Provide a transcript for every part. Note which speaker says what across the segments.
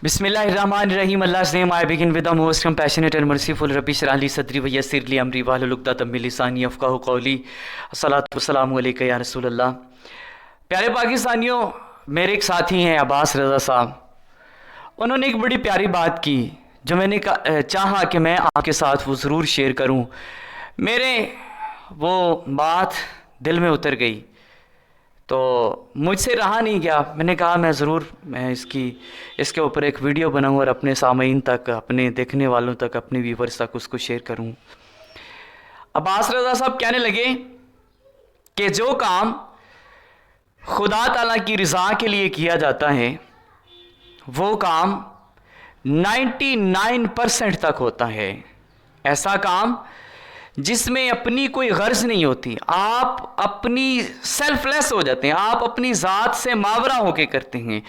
Speaker 1: Bismillahirrahmanirrahim. Allah's name I begin with the most compassionate and merciful. Rabbi shrah li sadri wa yassir li amri wahlul uqdatam min lisani yafqahu qawli. Assalatu wassalamu alayka ya Rasulullah. प्यारे पाकिस्तानियों, मेरे एक साथी हैं अब्बास रज़ा साहब। उन्होंने एक बड़ी प्यारी बात की जो मैंने चाहा कि मैं आपके साथ वो ज़रूर शेयर करूं। मेरे वो बात दिल में उतर गई तो मुझसे रहा नहीं गया। मैंने कहा मैं इसके ऊपर एक वीडियो बनाऊं और अपने सामीन तक, अपने देखने वालों तक, अपने व्यूवर्स तक उसको शेयर करूं। अब्बास रज़ा साहब कहने लगे कि जो काम खुदा ताला की रज़ा के लिए किया जाता है वो काम 99% तक होता है। ऐसा काम जिसमें अपनी कोई गर्ज नहीं होती, आप अपनी सेल्फलेस हो जाते हैं, आप अपनी ज़ात से मावरा होके करते हैं।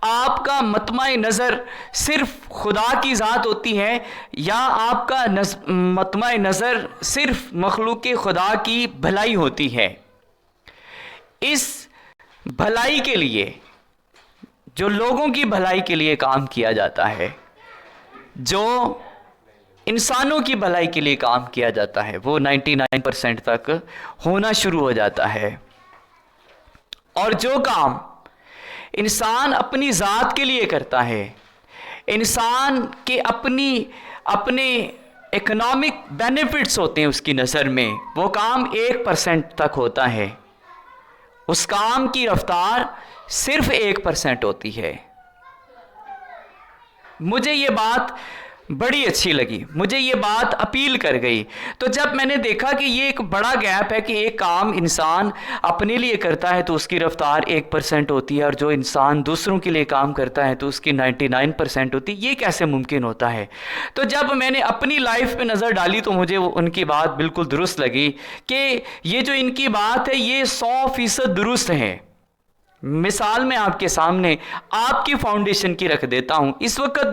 Speaker 1: आपका मतमाए नज़र सिर्फ खुदा की ज़ात होती है या आपका मतमाए नज़र सिर्फ मखलूक खुदा की भलाई होती है। इस भलाई के लिए, जो लोगों की भलाई के लिए काम किया जाता है, जो इंसानों की भलाई के लिए काम किया जाता है, वो 99% तक होना शुरू हो जाता है। और जो काम इंसान अपनी ज़ात के लिए करता है, इंसान के अपने इकोनॉमिक बेनिफिट्स होते हैं उसकी नज़र में, वो काम 1% तक होता है। उस काम की रफ्तार सिर्फ 1% होती है। मुझे ये बात बड़ी अच्छी लगी, मुझे ये बात अपील कर गई। तो जब मैंने देखा कि ये एक बड़ा गैप है कि एक काम इंसान अपने लिए करता है तो उसकी रफ्तार 1% होती है और जो इंसान दूसरों के लिए काम करता है तो उसकी 99% होती है, ये कैसे मुमकिन होता है। तो जब मैंने अपनी लाइफ पे नज़र डाली तो मुझे उनकी बात बिल्कुल दुरुस्त लगी कि ये जो इनकी बात है ये 100% दुरुस्त है। मिसाल मैं आपके सामने आपकी फाउंडेशन की रख देता हूँ। इस वक्त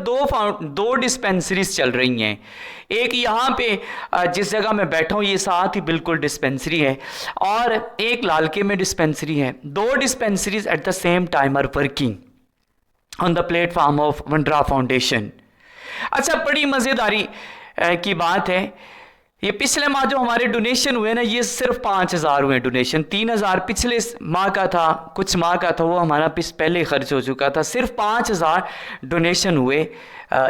Speaker 1: दो डिस्पेंसरीज चल रही हैं। एक यहाँ पे जिस जगह मैं बैठा हूँ ये साथ ही बिल्कुल डिस्पेंसरी है और एक लालके में डिस्पेंसरी है। दो dispensaries at the same time are working on the platform of Vandra foundation. अच्छा, बड़ी मज़ेदारी की बात है, ये पिछले माह जो हमारे डोनेशन हुए ना, ये सिर्फ 5,000 हुए डोनेशन। 3,000 पिछले माह का था, कुछ माह का था, वो हमारा पहले खर्च हो चुका था। सिर्फ 5,000 डोनेशन हुए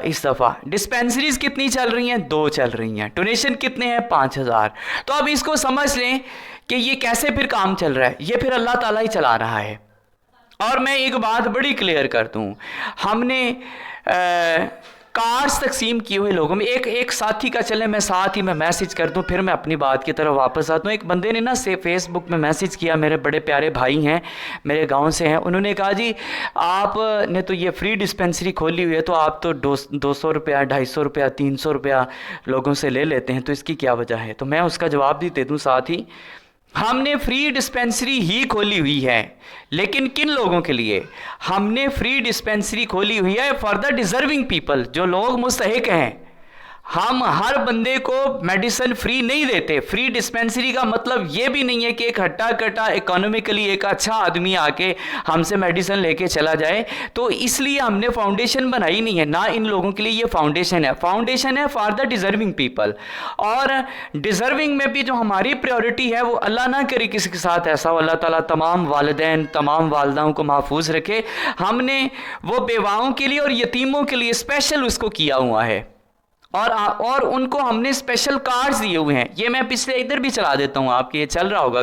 Speaker 1: इस दफ़ा। डिस्पेंसरीज कितनी चल रही हैं? 2 चल रही हैं। डोनेशन कितने हैं? 5,000। तो अब इसको समझ लें कि ये कैसे फिर काम चल रहा है। ये फिर अल्लाह ताला ही चला रहा है। और मैं एक बात बड़ी क्लियर कर दूँ, हमने कार्ड्स तकसीम किए हुए लोगों में एक साथी का, चले मैं मैसेज कर दूं फिर मैं अपनी बात की तरफ वापस आता हूँ। एक बंदे ने ना फेसबुक में मैसेज किया, मेरे बड़े प्यारे भाई हैं, मेरे गांव से हैं। उन्होंने कहा जी आपने तो ये फ्री डिस्पेंसरी खोली हुई है तो आप तो 200 रुपया, 250 रुपया, 300 रुपया लोगों से ले लेते हैं, तो इसकी क्या वजह है। तो मैं उसका जवाब भी दे दूँ साथ ही, हमने फ्री डिस्पेंसरी ही खोली हुई है, लेकिन किन लोगों के लिए? हमने फ्री डिस्पेंसरी खोली हुई है फॉर द डिजर्विंग पीपल, जो लोग मुस्तहिक हैं। हम हर बंदे को मेडिसिन फ्री नहीं देते। फ्री डिस्पेंसरी का मतलब ये भी नहीं है कि एक हट्टा कट्टा इकोनॉमिकली एक अच्छा आदमी आके हमसे मेडिसिन लेके चला जाए। तो इसलिए हमने फाउंडेशन बनाई नहीं है, ना इन लोगों के लिए ये फाउंडेशन है। फाउंडेशन है फॉर द डिजर्विंग पीपल। और डिजर्विंग में भी जो हमारी प्रायोरिटी है वो, अल्लाह ना करे किसी के साथ ऐसा, अल्लाह ताला तमाम वालिदैन, तमाम वालदाओं को महफूज रखे। हमने वो बेवाओं के लिए और यतीमों के लिए स्पेशल उसको किया हुआ है और उनको हमने स्पेशल कार्ड्स दिए हुए हैं। ये मैं पिछले इधर भी चला देता हूँ, आपके ये चल रहा होगा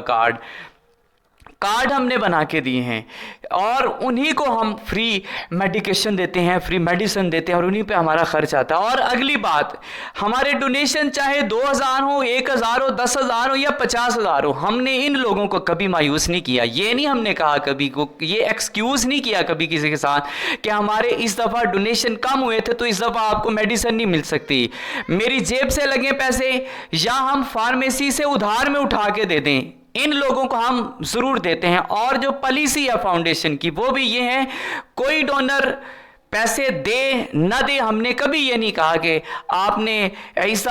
Speaker 1: कार्ड हमने बना के दिए हैं और उन्हीं को हम फ्री मेडिकेशन देते हैं, फ्री मेडिसिन देते हैं और उन्हीं पे हमारा खर्च आता है। और अगली बात, हमारे डोनेशन चाहे 2,000 हो, 1,000 हो, 10,000 हो या 50,000 हो, हमने इन लोगों को कभी मायूस नहीं किया। ये नहीं हमने कहा कभी को, ये एक्सक्यूज़ नहीं किया कभी किसी के साथ कि हमारे इस दफ़ा डोनेशन कम हुए थे तो इस दफ़ा आपको मेडिसिन नहीं मिल सकती, मेरी जेब से लगे पैसे या हम फार्मेसी से उधार में उठा के दे दें। इन लोगों को हम ज़रूर देते हैं। और जो पॉलिसी है फाउंडेशन की वो भी ये है, कोई डोनर पैसे दे ना दे, हमने कभी ये नहीं कहा कि आपने इस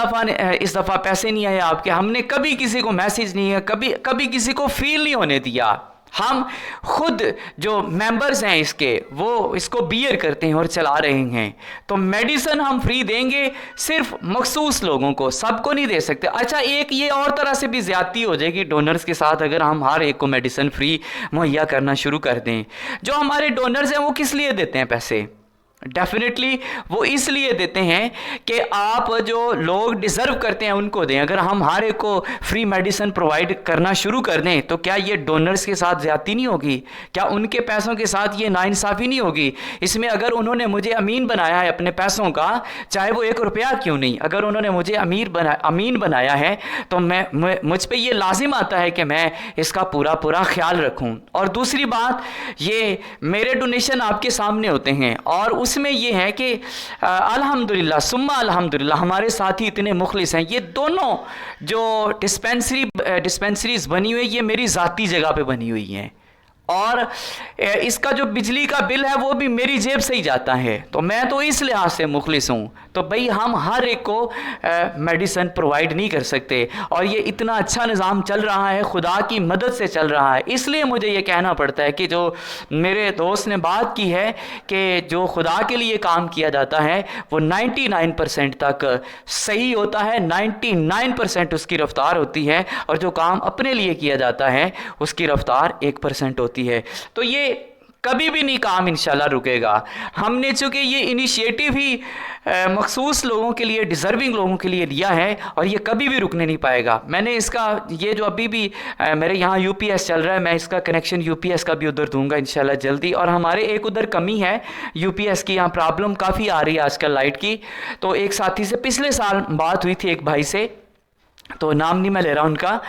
Speaker 1: दफ़ा पैसे नहीं आए आपके। हमने कभी किसी को मैसेज नहीं है, कभी किसी को फील नहीं होने दिया। हम खुद जो मेंबर्स हैं इसके वो इसको बियर करते हैं और चला रहे हैं। तो मेडिसिन हम फ्री देंगे सिर्फ मखसूस लोगों को, सबको नहीं दे सकते। अच्छा, एक ये और तरह से भी ज्यादती हो जाएगी डोनर्स के साथ अगर हम हर एक को मेडिसिन फ्री मुहैया करना शुरू कर दें। जो हमारे डोनर्स हैं वो किस लिए देते हैं पैसे? डेफिनेटली वो इसलिए देते हैं कि आप जो लोग डिज़र्व करते हैं उनको दें। अगर हम हर एक को फ्री मेडिसिन प्रोवाइड करना शुरू कर दें तो क्या ये डोनर्स के साथ ज़्यादती नहीं होगी? क्या उनके पैसों के साथ ये नाइंसाफ़ी नहीं होगी? इसमें अगर उन्होंने मुझे अमीन बनाया है अपने पैसों का, चाहे वो 1 रुपया क्यों नहीं, अगर उन्होंने मुझे अमीन बनाया है तो मुझ पर यह लाजिम आता है कि मैं इसका पूरा ख्याल रखूँ। और दूसरी बात, ये मेरे डोनेशन आपके सामने होते हैं और उसमें यह है कि अल्हम्दुलिल्लाह सुम्मा अल्हम्दुलिल्लाह हमारे साथी इतने मुखलिस हैं। ये दोनों जो डिस्पेंसरीज बनी हुई, ये मेरी ज़ाती जगह पे बनी हुई हैं और इसका जो बिजली का बिल है वो भी मेरी जेब से ही जाता है। तो मैं तो इस लिहाज से मुखलिस हूँ। तो भाई हम हर एक को मेडिसिन प्रोवाइड नहीं कर सकते और ये इतना अच्छा निज़ाम चल रहा है, खुदा की मदद से चल रहा है। इसलिए मुझे ये कहना पड़ता है कि जो मेरे दोस्त ने बात की है कि जो खुदा के लिए काम किया जाता है वो 99% तक सही होता है, 99% उसकी रफ्तार होती है और जो काम अपने लिए किया जाता है उसकी रफ्तार 1% होती है। तो ये कभी भी नहीं काम इंशाल्लाह रुकेगा। हमने चूँकि ये इनिशिएटिव ही मखसूस लोगों के लिए, डिज़र्विंग लोगों के लिए लिया है और ये कभी भी रुकने नहीं पाएगा। मैंने इसका ये जो अभी भी मेरे यहाँ यूपीएस चल रहा है, मैं इसका कनेक्शन यूपीएस का भी उधर दूंगा इंशाल्लाह जल्दी। और हमारे एक उधर कमी है यूपीएस की, यहाँ प्रॉब्लम काफ़ी आ रही है आजकल लाइट की। तो एक साथी से पिछले साल बात हुई थी, एक भाई से, तो नाम नहीं मैं ले रहा उनका,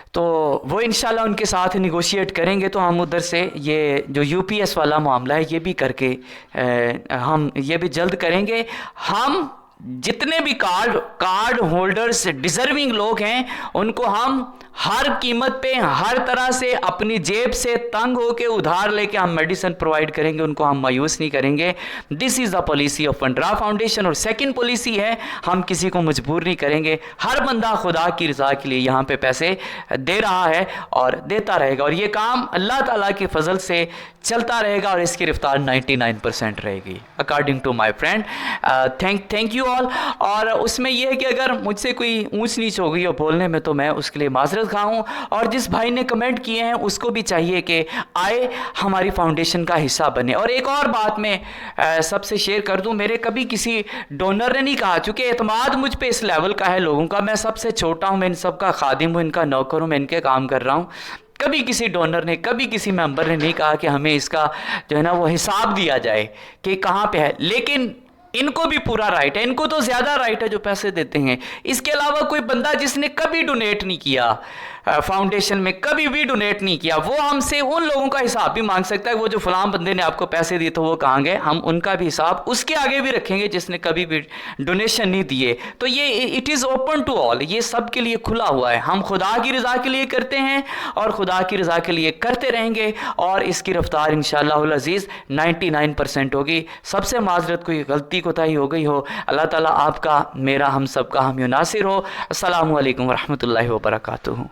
Speaker 1: तो वो इंशाल्लाह उनके साथ निगोशिएट करेंगे तो हम उधर से ये जो यूपीएस वाला मामला है ये भी करके हम ये भी जल्द करेंगे। हम जितने भी कार्ड होल्डर्स डिज़र्विंग लोग हैं उनको हम हर कीमत पे, हर तरह से अपनी जेब से तंग होके उधार लेके हम मेडिसिन प्रोवाइड करेंगे, उनको हम मायूस नहीं करेंगे। This is the policy of Vandra foundation. और सेकंड पॉलिसी है, हम किसी को मजबूर नहीं करेंगे। हर बंदा खुदा की रज़ा के लिए यहाँ पे पैसे दे रहा है और देता रहेगा और ये काम अल्लाह ताला के फजल से चलता रहेगा और इसकी रफ्तार 99% रहेगी according to my friend. Thank you all. और उसमें यह है कि अगर मुझसे कोई ऊंच नीच हो गई हो बोलने में तो मैं उसके लिए माजरत खाऊं। और जिस भाई ने कमेंट किए हैं उसको भी चाहिए कि आए हमारी फाउंडेशन का हिस्सा बने। और एक और बात मैं सबसे शेयर कर दूं, मेरे कभी किसी डोनर ने नहीं कहा, चूँकि एतमाद मुझ पे इस लेवल का है लोगों का, मैं सबसे छोटा हूँ, मैं इन सबका खादिम हूँ, इनका नौकर हूँ, मैं इनके काम कर रहा हूँ। कभी किसी डोनर ने, कभी किसी मेंबर ने नहीं कहा कि हमें इसका जो है ना वो हिसाब दिया जाए कि कहाँ पे है। लेकिन इनको भी पूरा राइट है, इनको तो ज़्यादा राइट है जो पैसे देते हैं। इसके अलावा कोई बंदा जिसने कभी डोनेट नहीं किया फाउंडेशन में, कभी भी डोनेट नहीं किया, वो हमसे उन लोगों का हिसाब भी मांग सकता है। वो जो फलां बंदे ने आपको पैसे दिए तो वो कहाँ गए, हम उनका भी हिसाब उसके आगे भी रखेंगे जिसने कभी भी डोनेशन नहीं दिए। तो ये it is open to all, ये सब के लिए खुला हुआ है। हम खुदा की रज़ा के लिए करते हैं और खुदा की रज़ा के लिए करते रहेंगे और इसकी रफ्तार इंशाअल्लाहुल अज़ीज़ 99% होगी। सबसे माजरत कोई गलती कोताही हो गई हो, अल्लाह ताला आपका, मेरा, हम सब का हम नासिर हो। अस्सलामु अलैकुम वरहमतुल्लाहि वबरकातुहू।